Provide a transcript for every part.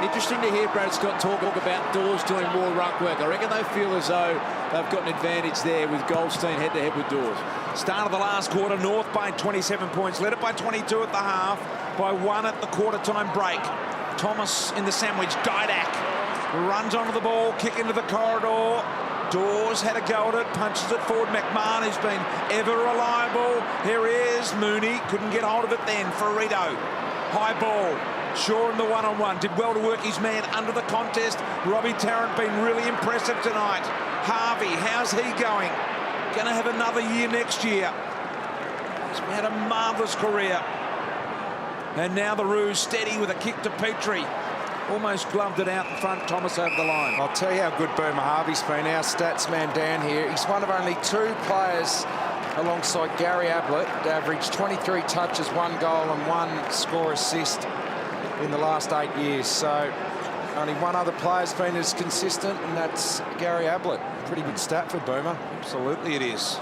Interesting to hear Brad Scott talk about Dawes doing more ruck work. I reckon they feel as though they've got an advantage there with Goldstein head-to-head with Dawes. Start of the last quarter, North by 27 points. Led it by 22 at the half, by 1 at the quarter-time break. Thomas in the sandwich. Didak runs onto the ball, kick into the corridor. Dawes had a go at it, punches it forward. McMahon, who's been ever reliable. Here he is. Mooney couldn't get hold of it then. Ferrito. High ball. Shaw in the one-on-one. Did well to work his man under the contest. Robbie Tarrant been really impressive tonight. Harvey, how's he going? Going to have another year next year. He's had a marvellous career. And now the Roos steady with a kick to Petrie. Almost gloved it out in front. Thomas over the line. I'll tell you how good Boomer Harvey's been. Our stats man Dan here. He's one of only 2 players alongside Gary Ablett to average 23 touches, 1 goal and 1 score assist in the last 8 years. So only one other player's been as consistent, and that's Gary Ablett. Pretty good stat for Boomer. Absolutely it is.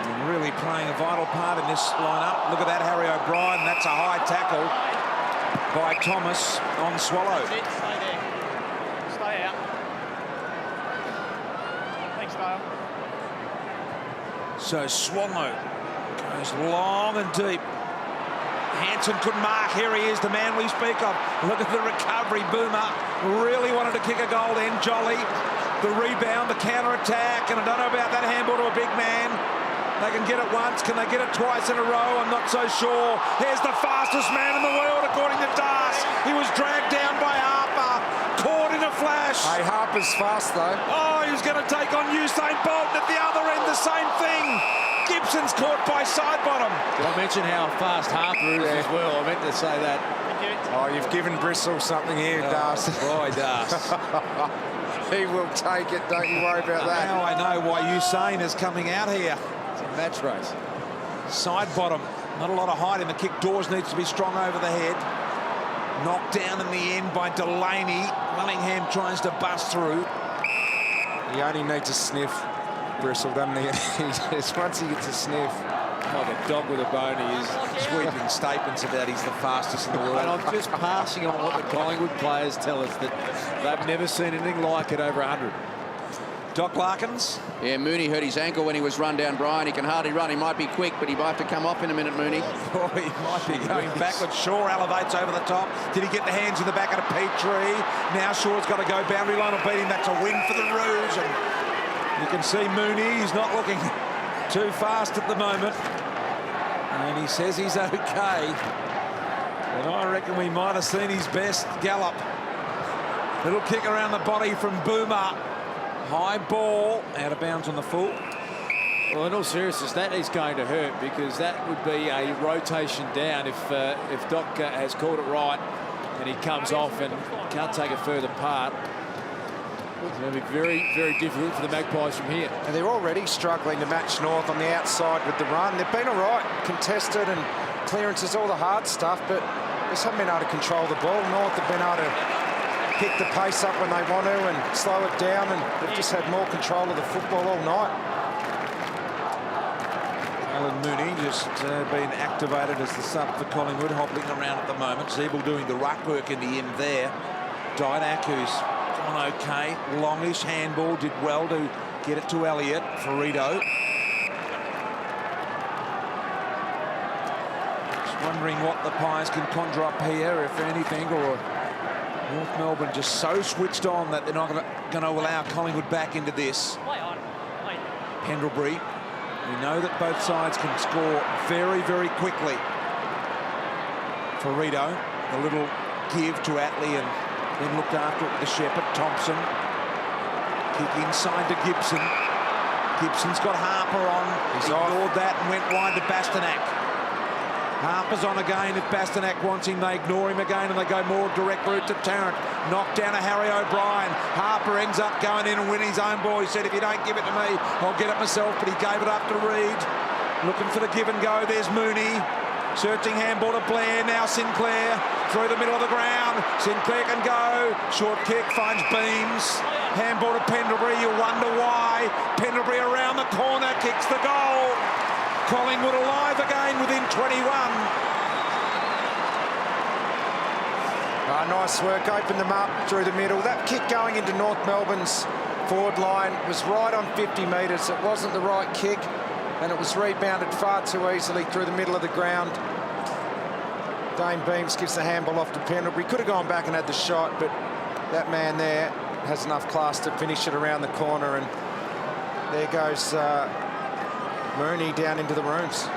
And really playing a vital part in this lineup. Look at that, Harry O'Brien. That's a high tackle by Thomas on Swallow. Stay there. Stay out. Thanks, Dale. So Swallow goes long and deep. Hanson couldn't mark. Here he is, the man we speak of. Look at the recovery. Boomer really wanted to kick a goal then. Jolly, the rebound, the counter-attack, and I don't know about that handball to a big man. They can get it once. Can they get it twice in a row? I'm not so sure. Here's the fastest man in the world, according to Das. He was dragged down by Harper. Caught in a flash. Hey, Harper's fast, though. Oh, he was going to take on Usain Bolt. At the other end, the same thing. Gibson's caught by Sidebottom. Did I mention how fast Harper is as well? I meant to say that. Oh, you've given Bristol something here, Das. Boy, Das. He will take it. Don't you worry about that. Now I know why Usain is coming out here. Match race. Sidebottom, not a lot of height in the kick. Dawes needs to be strong over the head. Knocked down in the end by Delaney. Willingham tries to bust through. He only needs a sniff, Bristol, doesn't he? Once he gets a sniff. Like a dog with a bone, he is. Sweeping statements about he's the fastest in the world. And I'm just passing on what the Collingwood players tell us, that they've never seen anything like it over 100. Doc Larkins. Yeah, Mooney hurt his ankle when he was run down, Brian. He can hardly run. He might be quick, but he might have to come off in a minute, Mooney. Oh, he might be going backwards. Shaw elevates over the top. Did he get the hands in the back of the Petrie? Now Shaw's got to go. Boundary line will beat him. That's a win for the Roos. And you can see Mooney. He's not looking too fast at the moment. And he says he's okay. And I reckon we might have seen his best gallop. Little kick around the body from Boomer. High ball, out of bounds on the full. Well, in all seriousness, that is going to hurt, because that would be a rotation down if Doc has called it right and he comes off and can't take a further part. It's going to be very, very difficult for the Magpies from here. And they're already struggling to match North on the outside with the run. They've been all right, contested and clearances, all the hard stuff, but they just haven't been able to control the ball. North have been able to pick the pace up when they want to and slow it down, and they've just had more control of the football all night. Alan Mooney just been activated as the sub for Collingwood, hobbling around at the moment. Zeeble doing the ruck work in the end there. Didak, who's gone okay. Longish handball, did well to get it to Elliott. Ferrito. Just wondering what the Pies can conjure up here, if anything, or North Melbourne just so switched on that they're not going to allow Collingwood back into this. Pendlebury. We know that both sides can score very, very quickly. Ferrito, a little give to Atley, and then looked after it with the Shepherd. Thompson. Kick inside to Gibson. Gibson's got Harper on. He's ignored that and went wide to Bastanak. Harper's on again. If Bastanak wants him, they ignore him again and they go more direct route to Tarrant. Knocked down to Harry O'Brien. Harper ends up going in and winning his own ball. He said, if you don't give it to me, I'll get it myself. But he gave it up to Reed. Looking for the give and go. There's Mooney. Searching handball to Blair. Now Sinclair through the middle of the ground. Sinclair can go. Short kick finds Beams. Handball to Pendlebury. You wonder why. Pendlebury around the corner. Kicks the goal. Collingwood alive again within 21. Nice work, opened them up through the middle. That kick going into North Melbourne's forward line was right on 50 metres. It wasn't the right kick, and it was rebounded far too easily through the middle of the ground. Dane Beams gives the handball off to Pendlebury. Could have gone back and had the shot, but that man there has enough class to finish it around the corner, and there goes Mooney down into the rooms.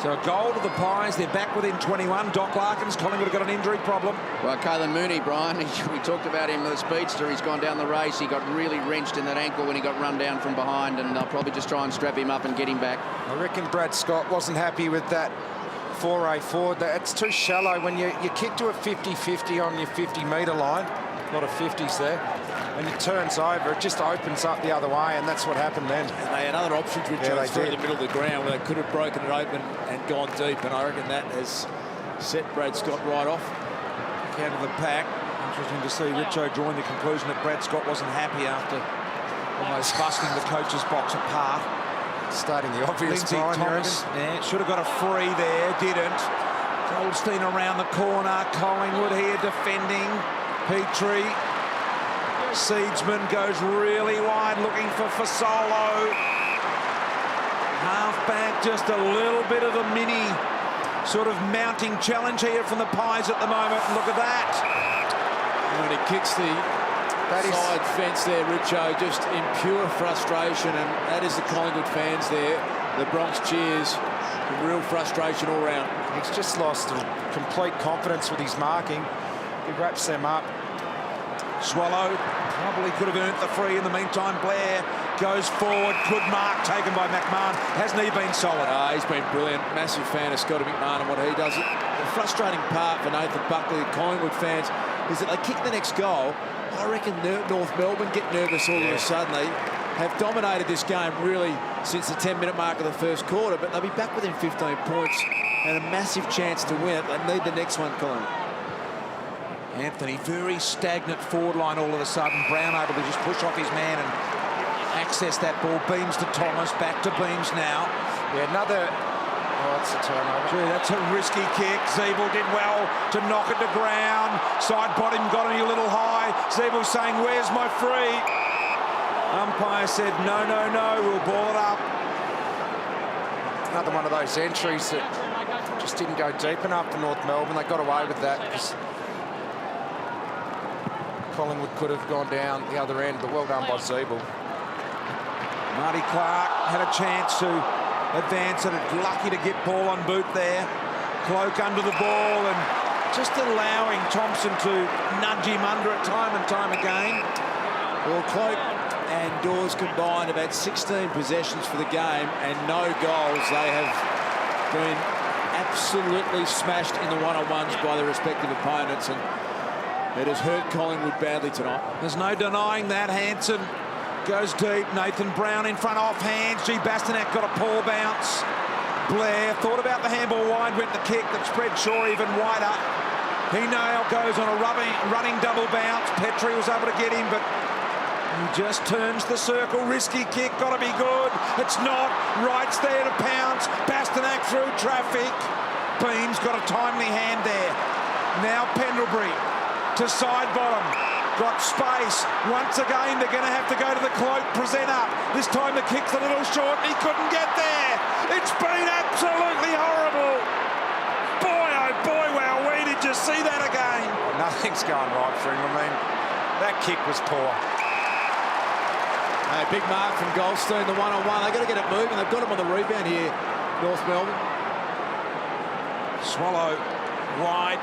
So a goal to the Pies. They're back within 21. Doc Larkins, Collingwood have got an injury problem. Well, Kalen Mooney, Brian, we talked about him, the speedster. He's gone down the race. He got really wrenched in that ankle when he got run down from behind, and they'll probably just try and strap him up and get him back. I reckon Brad Scott wasn't happy with that foray forward. It's too shallow. When you kick to a 50-50 on your 50-metre line, a lot of 50s there, and it turns over, it just opens up the other way, and that's what happened then. And they had other options, which was through the middle of the ground, where they could have broken it open and gone deep, and I reckon that has set Brad Scott right off. Out of the pack. Interesting to see Richo drawing the conclusion that Brad Scott wasn't happy after almost busting the coach's box apart. Stating the obvious, Lindsay Brian, Thomas, yeah, should have got a free there, didn't. Goldstein around the corner, Collingwood here defending. Petrie. Seedsman goes really wide, looking for Fasolo. Half-back, just a little bit of a mini sort of mounting challenge here from the Pies at the moment. Look at that. When he kicks the side fence there, Richo, just in pure frustration, and that is the Collingwood fans there. The Bronx cheers, real frustration all round. He's just lost complete confidence with his marking. He wraps them up. Swallow probably could have earned the free in the meantime. Blair goes forward. Good mark taken by McMahon. Hasn't he been solid? He's been brilliant. Massive fan of Scotty McMahon and what he does. The frustrating part for Nathan Buckley and Collingwood fans is that they kick the next goal. I reckon North Melbourne get nervous all of a sudden. They have dominated this game really since the 10-minute mark of the first quarter, but they'll be back within 15 points and a massive chance to win it. They need the next one, Collingwood. Anthony, very stagnant forward line all of a sudden. Brown able to just push off his man and access that ball. Beams to Thomas, back to Beams now. Yeah, another... Oh, that's a turnover. Gee, that's a risky kick. Zeeble did well to knock it to ground. Side bottom got him a little high. Zeeble saying, where's my free? Umpire said, no, no, no, we'll ball it up. Another one of those entries that just didn't go deep enough for North Melbourne. They got away with that because Collingwood could have gone down the other end, but well done by Zeeble. Marty Clark had a chance to advance it. Lucky to get ball on boot there. Cloak under the ball and just allowing Thompson to nudge him under it time and time again. Well, Cloak and Dawes combined have had 16 possessions for the game and no goals. They have been absolutely smashed in the one-on-ones by their respective opponents, and it has hurt Collingwood badly tonight. There's no denying that. Hanson goes deep. Nathan Brown in front off hands. G. Bastanak got a poor bounce. Blair thought about the handball wide, went the kick that spread Shaw even wider. He now goes on a running double bounce. Petrie was able to get him, but he just turns the circle. Risky kick, got to be good. It's not. Wright's there to pounce. Bastanak through traffic. Beams got a timely hand there. Now Pendlebury to side bottom. Got space. Once again, they're going to have to go to the Cloak presenter. This time the kick's a little short and he couldn't get there. It's been absolutely horrible. Boy, oh boy, wow, where did you see that again? Nothing's going right for him. I mean, that kick was poor. A big mark from Goldstein, the one-on-one. They've got to get it moving. They've got him on the rebound here, North Melbourne. Swallow wide.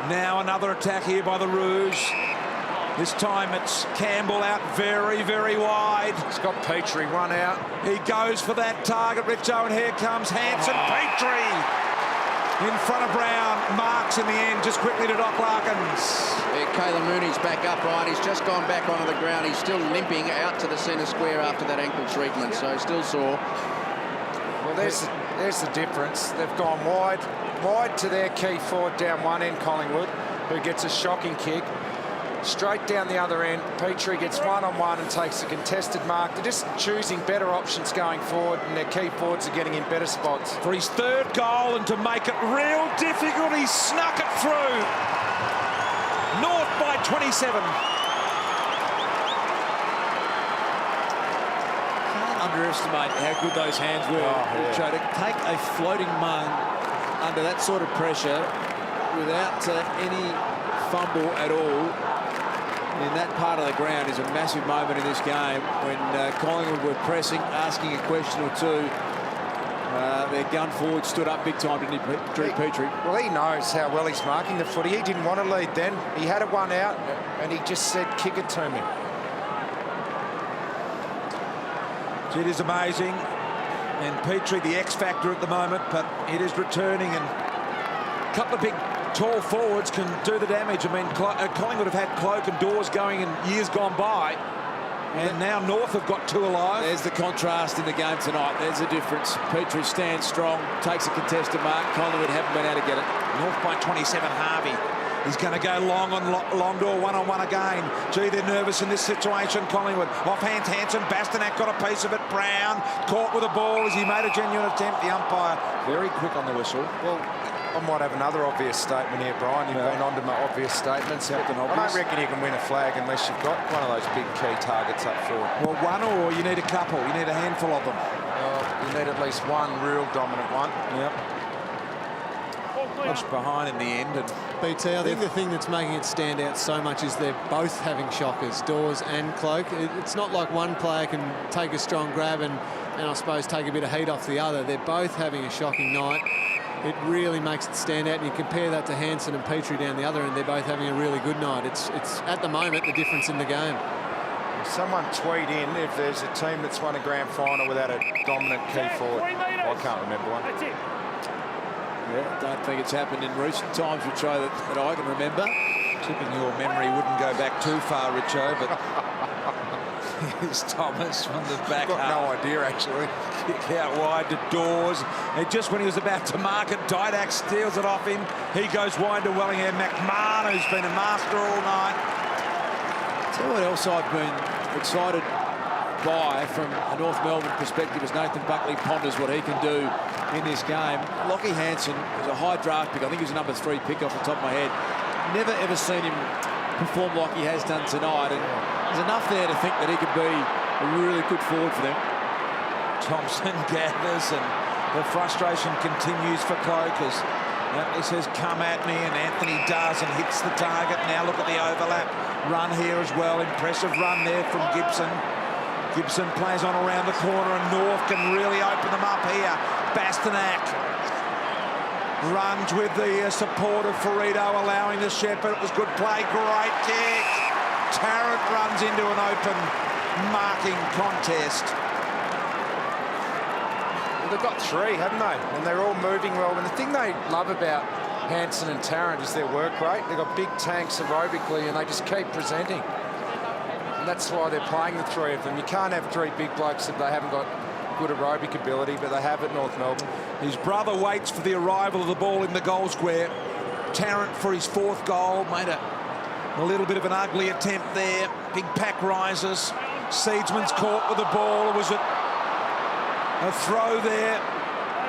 Now another attack here by the Rouge. This time it's Campbell out very, very wide. He's got Petrie one out. He goes for that target, Richo, and here comes Hanson. Petrie in front of Brown. Marks in the end, just quickly to Doc Larkins. Yeah, Kalen Mooney's back up, Ryan. He's just gone back onto the ground. He's still limping out to the centre square after that ankle treatment, so still sore. Well, there's the difference. They've gone wide to their key forward down one end, Collingwood, who gets a shocking kick. straight down the other end. Petrie gets one-on-one and takes a contested mark. They're just choosing better options going forward, and their key forwards are getting in better spots. For his third goal, and to make it real difficult, he snuck it through. North by 27. Can't underestimate how good those hands were. Richo, to take a floating mung under that sort of pressure without any fumble at all in that part of the ground is a massive moment in this game. When Collingwood were pressing, asking a question or two, their gun forward stood up big time, didn't he, Drew Petrie? Well, he knows how well he's marking the footy. He didn't want to lead then. He had it one out, and he just said, kick it to me. It is amazing. And Petrie, the X factor at the moment, but it is returning, and a couple of big tall forwards can do the damage. I mean, Collingwood have had Cloak and Dawes going in years gone by, and now North have got two alive. There's the contrast in the game tonight. There's the difference. Petrie stands strong, takes a contested mark. Collingwood haven't been able to get it. North by 27, Harvey. He's going to go long on Longdoor, one-on-one again. Gee, they're nervous in this situation, Collingwood. Offhand, Hanson, Bastanak got a piece of it. Brown caught with the ball as he made a genuine attempt. The umpire very quick on the whistle. Well, I might have another obvious statement here, Brian. You've been on to my obvious statements. I don't reckon you can win a flag unless you've got one of those big key targets up forward. Well, one, or you need a couple. You need a handful of them. You need at least one real dominant one. Yep. Much behind in the end. And BT, I think the thing that's making it stand out so much is they're both having shockers, Dawes and Cloak. It's not like one player can take a strong grab and I suppose take a bit of heat off the other. They're both having a shocking night. It really makes it stand out, and you compare that to Hanson and Petrie down the other end. They're both having a really good night. It's at the moment the difference in the game. Someone tweet in if there's a team that's won a grand final without a dominant key forward. I can't remember one. That's it. Yeah, I don't think it's happened in recent times, Richo, that I can remember. tipping your memory wouldn't go back too far, Richo, but here's Thomas from the back. I've got no idea, actually. Kick out wide to Dawes. And just when he was about to mark it, Didak steals it off him. He goes wide to Wellingham. McMahon, who's been a master all night. Tell you what else I've been excited by from a North Melbourne perspective is Nathan Buckley ponders what he can do in this game. Lachie Hansen was a high draft pick. I think he was a number 3 pick off the top of my head. Never ever seen him perform like he has done tonight, and there's enough there to think that he could be a really good forward for them. Thompson gathers, and the frustration continues for Cloak as Atley says, come at me, and Anthony does and hits the target. Now look at the overlap run here as well. Impressive run there from Gibson. Gibson plays on around the corner, and North can really open them up here. Bastanak runs with the support of Ferrito, allowing the Shepherd. It was good play, great kick. Tarrant runs into an open marking contest. Well, they've got 3, haven't they? And they're all moving well. And the thing they love about Hansen and Tarrant is their work rate. They've got big tanks aerobically, and they just keep presenting. And that's why they're playing the 3 of them. You can't have 3 big blokes if they haven't got good aerobic ability, but they have at North Melbourne. His brother waits for the arrival of the ball in the goal square. Tarrant for his 4th goal made a little bit of an ugly attempt there. Big pack rises. Seedsman's caught with the ball. Was it a throw there?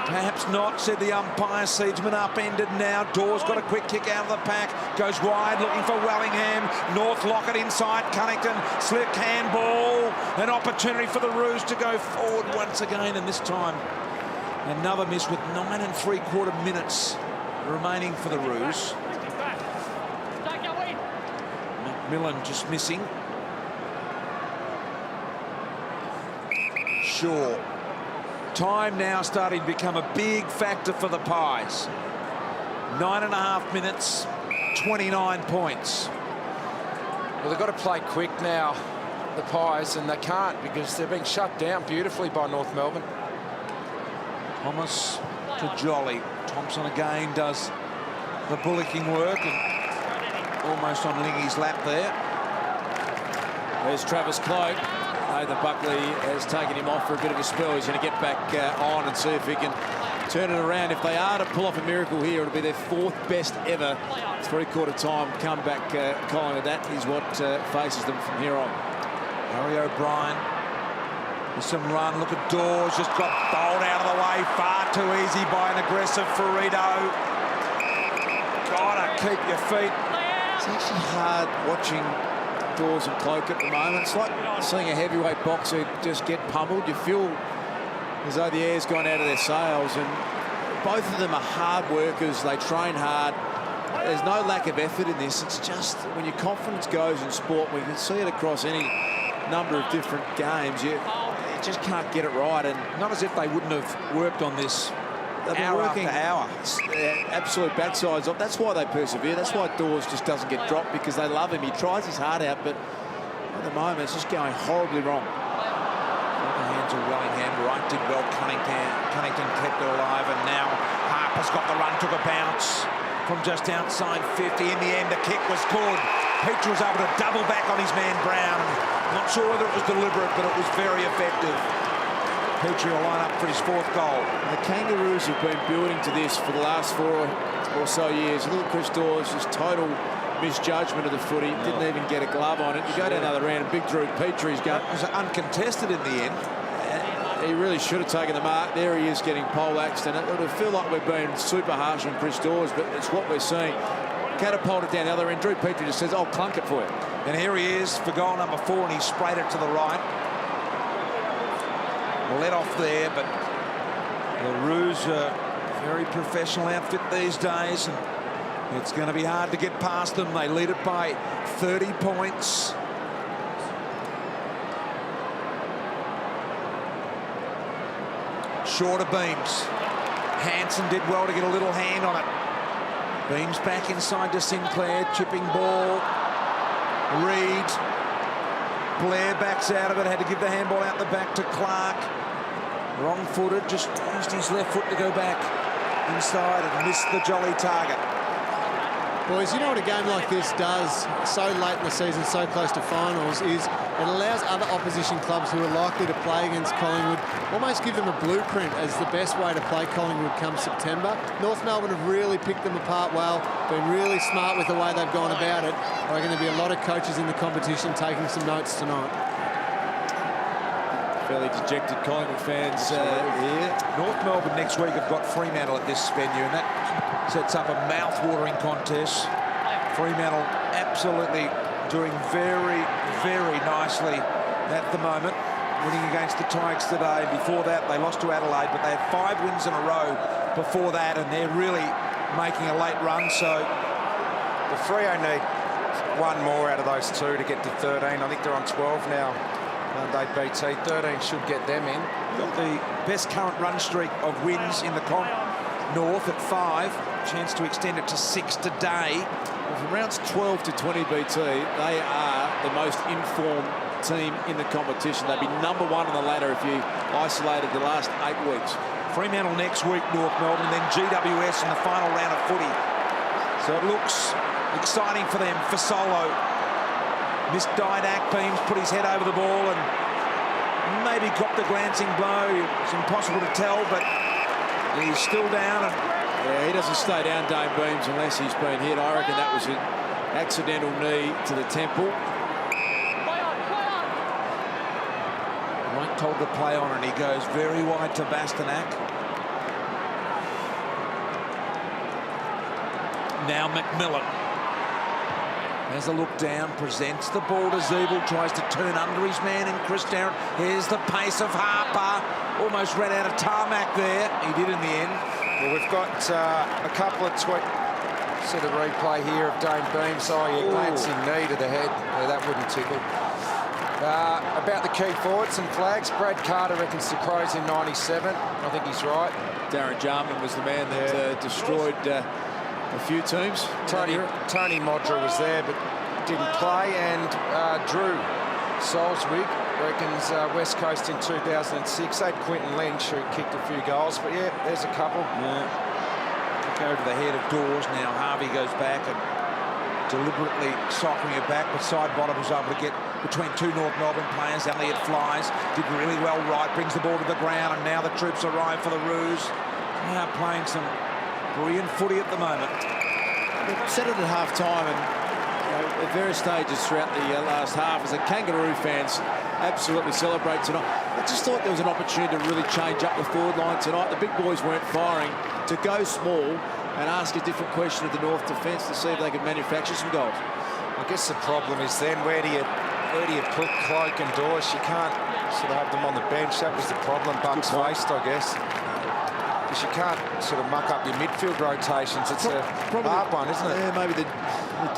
Perhaps not, said the umpire. Seedsman upended now. Dawes got a quick kick out of the pack. Goes wide, looking for Wellingham. North Lockett inside. Cunnington, slick handball. An opportunity for the Roos to go forward once again, and this time another miss with 9 3/4 minutes remaining for the Roos. McMillan just missing. Shaw. Time now starting to become a big factor for the Pies. 9.5 minutes, 29 points. Well, they've got to play quick now, the Pies, and they can't because they're being shut down beautifully by North Melbourne. Thomas to Jolly. Thompson again does the bullocking work and almost on Lingy's lap there. There's Travis Cloak. Nathan Buckley has taken him off for a bit of a spell. He's going to get back on and see if he can turn it around. If they are to pull off a miracle here, it'll be their 4th best ever three-quarter time comeback. Collingwood, that is what faces them from here on. Harry O'Brien with some run. Look at Dawes, just got bowled out of the way far too easy by an aggressive Ferrito. Gotta keep your feet. It's actually hard watching Dawes and Cloak at the moment. It's like seeing a heavyweight boxer just get pummeled. You feel as though the air's gone out of their sails, and both of them are hard workers. They train hard. There's no lack of effort in this. It's just when your confidence goes in sport, we can see it across any number of different games, you just can't get it right. And not as if they wouldn't have worked on this they've been hour working after hour. Absolute backsides off. That's why they persevere. That's why Dawes just doesn't get dropped, because they love him. He tries his heart out, but at the moment it's just going horribly wrong. The hands of Wellingham. Wright did well. Cunnington kept it alive, and now Harper's got the run, took a bounce from just outside 50. In the end, the kick was good. Petrie was able to double back on his man Brown. Not sure whether it was deliberate, but it was very effective. Petrie will line up for his 4th goal. And the Kangaroos have been building to this for the last 4 or so years. Look at Chris Dawes, just total misjudgment of the footy. Didn't even get a glove on it. You go down another round, and big Drew Petrie's going. It was uncontested in the end. He really should have taken the mark. There he is getting poleaxed, and it would feel like we're being super harsh on Chris Dawes, but it's what we're seeing. Catapulted down the other end. Drew Petrie just says, I'll clunk it for you. And here he is for goal number 4, and he sprayed it to the right. Let off there, but the Roos are a very professional outfit these days, and it's going to be hard to get past them. They lead it by 30 points. Short of Beams. Hanson did well to get a little hand on it. Beams back inside to Sinclair, chipping ball. Reed. Blair backs out of it, had to give the handball out the back to Clark. Wrong-footed, just used his left foot to go back inside and missed the jolly target. Boys, you know what a game like this does so late in the season, so close to finals, is it allows other opposition clubs who are likely to play against Collingwood, almost give them a blueprint as the best way to play Collingwood come September. North Melbourne have really picked them apart well, been really smart with the way they've gone about it. There are going to be a lot of coaches in the competition taking some notes tonight. Fairly dejected Collingwood fans here. North Melbourne next week have got Fremantle at this venue, and that sets up a mouth-watering contest. Fremantle absolutely doing very, very nicely at the moment, winning against the Tigers today. Before that, they lost to Adelaide, but they had 5 wins in a row before that, and they're really making a late run. So the Freo need 1 more out of those 2 to get to 13. I think they're on 12 now. They BT 13 should get them in. Got the best current run streak of wins in the comp. North at 5, chance to extend it to 6 today. Well, from rounds 12 to 20 BT, they are the most informed team in the competition. They'd be #1 on the ladder if you isolated the last 8 weeks. Fremantle next week, North Melbourne, then GWS in the final round of footy. So it looks exciting for them. For Solo, missed Didac. Beams put his head over the ball and maybe got the glancing blow. It's impossible to tell, but he's still down. And yeah, he doesn't stay down, Dane Beams, unless he's been hit. I reckon that was an accidental knee to the temple. Mike told to play on, and he goes very wide to Bastanak. Now McMillan has a look down, presents the ball to Zeeble, tries to turn under his man in Chris Darren. Here's the pace of Harper. Almost ran out of tarmac there. He did in the end. Well, we've got a couple of sort of replay here of Dane Beams. Oh, yeah, glancing knee to the head. Yeah, that wouldn't tickle. About the key forwards and flags, Brad Carter reckons the Crows in 97. I think he's right. Darren Jarman was the man that destroyed a few teams. Tony Modra was there but didn't play, and Drew Solswig reckons West Coast in 2006. They had Quinton Lynch who kicked a few goals, but yeah, there's a couple. Yeah. Go to the head of Dawes now. Harvey goes back and deliberately socking it back, but Sidebottom was able to get between 2 North Melbourne players. Elliott flies, did really well right, brings the ball to the ground, and now the troops arrive for the Roos. They are playing some brilliant footy at the moment. We've said it at half-time and at various stages throughout the last half as the Kangaroo fans absolutely celebrate tonight. I just thought there was an opportunity to really change up the forward line tonight. The big boys weren't firing. To go small and ask a different question of the North defence to see if they could manufacture some goals. I guess the problem is then where do you put Cloke and Dawes? You can't sort of have them on the bench. That was the problem Bucks faced, I guess. Because you can't sort of muck up your midfield rotations. It's a hard one, isn't it? Yeah, maybe the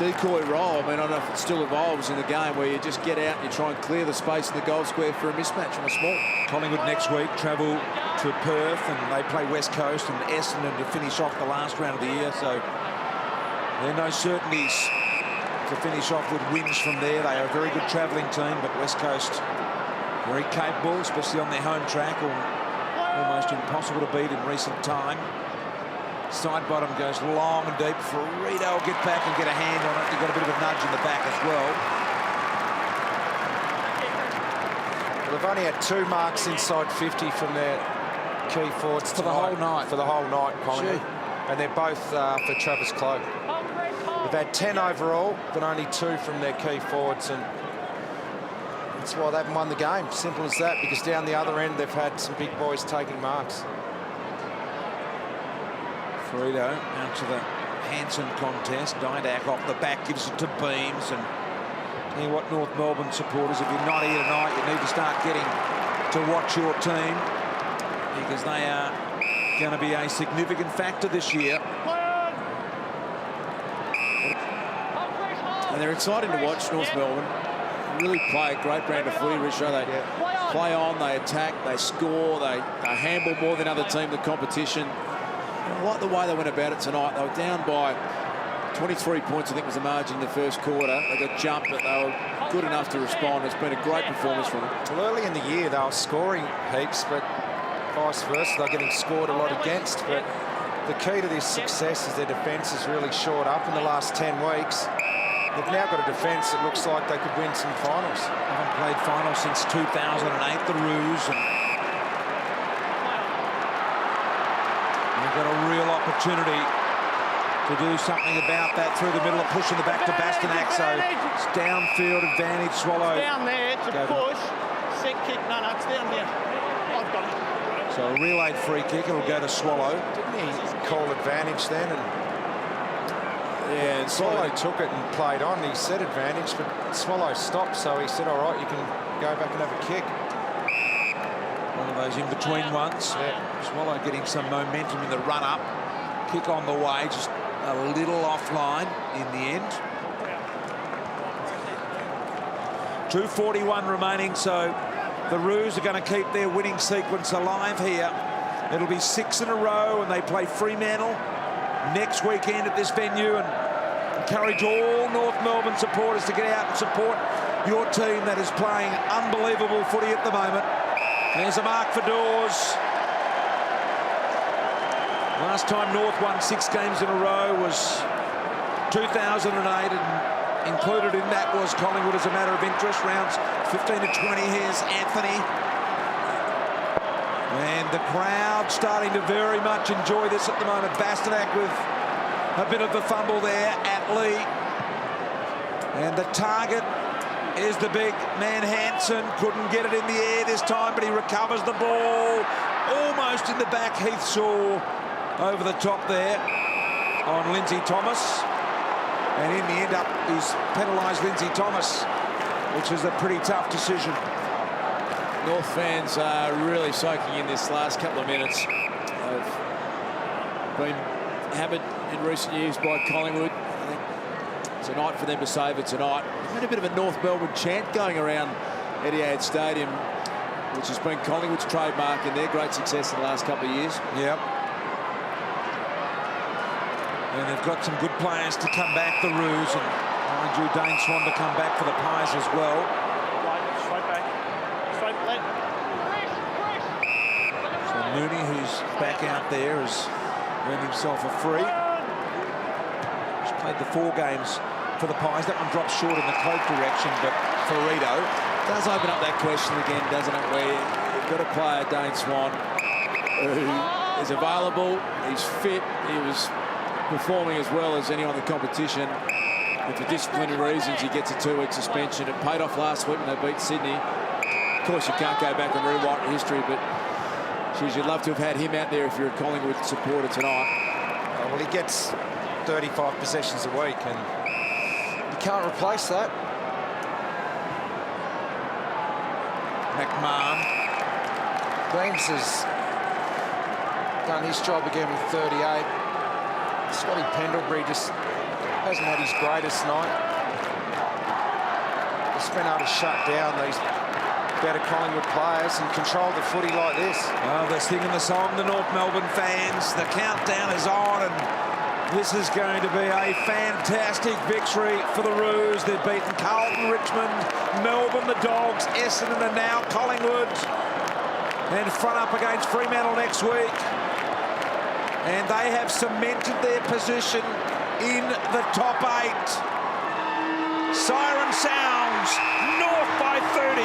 decoy role. I mean, I don't know if it still evolves in the game where you just get out and you try and clear the space in the goal square for a mismatch on a small. Collingwood next week travel to Perth and they play West Coast and Essendon to finish off the last round of the year. So there are no certainties to finish off with wins from there. They are a very good travelling team, but West Coast very capable, especially on their home track. Almost impossible to beat in recent time. Side bottom goes long and deep. Frito will get back and get a hand on it. They've got a bit of a nudge in the back as well. They've only had 2 marks inside 50 from their key forwards for the whole night. For the whole night, Collingwood. And they're both for Travis Cloke. They've had 10 overall, but only 2 from their key forwards, and that's why they haven't won the game. Simple as that, because down the other end, they've had some big boys taking marks. Frito out to the Hanson contest. Didak off the back, gives it to Beams. And tell you what, North Melbourne supporters, if you're not here tonight, you need to start getting to watch your team, because they are going to be a significant factor this year. And they're exciting to watch, North Melbourne. Really play a great brand of footy, Richo. They play on, they attack, they score, they handball more than other team, the competition. I like the way they went about it tonight. They were down by 23 points, I think was the margin in the first quarter. They got jumped, but they were good enough to respond. It's been a great performance from them. Well, early in the year, they were scoring heaps, but vice versa, they're getting scored a lot against. But the key to this success is their defence has really shored up in the last 10 weeks. They've now got a defence that looks like they could win some finals. Haven't played finals since 2008, the Roos. And they've got a real opportunity to do something about that through the middle of pushing the back to Bastanak. So it's downfield advantage, Swallow. It's down there to push. Set kick. No, it's down there. I've got it. So a relayed free kick. It'll go to Swallow. Didn't he call advantage then? And yeah, and Swallow took it and played on. He said advantage, but Swallow stopped, so he said, all right, you can go back and have a kick. One of those in-between ones. Yeah. Swallow getting some momentum in the run-up. Kick on the way, just a little offline in the end. 2:41 remaining, so the Roos are going to keep their winning sequence alive here. It'll be 6 in a row, and they play Fremantle next weekend at this venue, and encourage all North Melbourne supporters to get out and support your team that is playing unbelievable footy at the moment. There's a mark for Dawes. Last time North won 6 games in a row was 2008, and included in that was Collingwood as a matter of interest. Rounds 15 to 20. Here's Anthony. And the crowd starting to very much enjoy this at the moment. Bastanak with a bit of the fumble there at Lee. And the target is the big man Hanson. Couldn't get it in the air this time, but he recovers the ball. Almost in the back. Heath saw over the top there on Lindsay Thomas. And in the end up, he's penalised Lindsay Thomas, which is a pretty tough decision. North fans are really soaking in this last couple of minutes. They've been hammered in recent years by Collingwood. I think it's a night for them to savour tonight. There's been a bit of a North Melbourne chant going around Etihad Stadium, which has been Collingwood's trademark in their great success in the last couple of years. Yep. And they've got some good players to come back, the Roos, and mind you, Dane Swan to come back for the Pies as well. Straight back. Straight left. So Mooney, who's back out there, has earned himself a free. He's played the 4 games for the Pies. That one drops short in the Cloak direction, but Frito Does open up that question again, doesn't it, where you've got a player, Dane Swan, who is available. He's fit. He was performing as well as anyone in the competition. And for disciplinary reasons, he gets a 2-week suspension. It paid off last week when they beat Sydney. Of course, you can't go back and rewrite history, but geez, you'd love to have had him out there if you're a Collingwood supporter tonight. Well, he gets 35 possessions a week, and you can't replace that. McMahon. Beams has done his job again with 38. Scotty Pendlebury just hasn't had his greatest night. He's been able to shut down these better Collingwood players and control the footy like this. Oh, they're singing the song, the North Melbourne fans. The countdown is on, and this is going to be a fantastic victory for the Roos. They've beaten Carlton, Richmond, Melbourne, the Dogs, Essendon, and now Collingwood. And front up against Fremantle next week. And they have cemented their position in the top 8. Siren sounds, North by 30.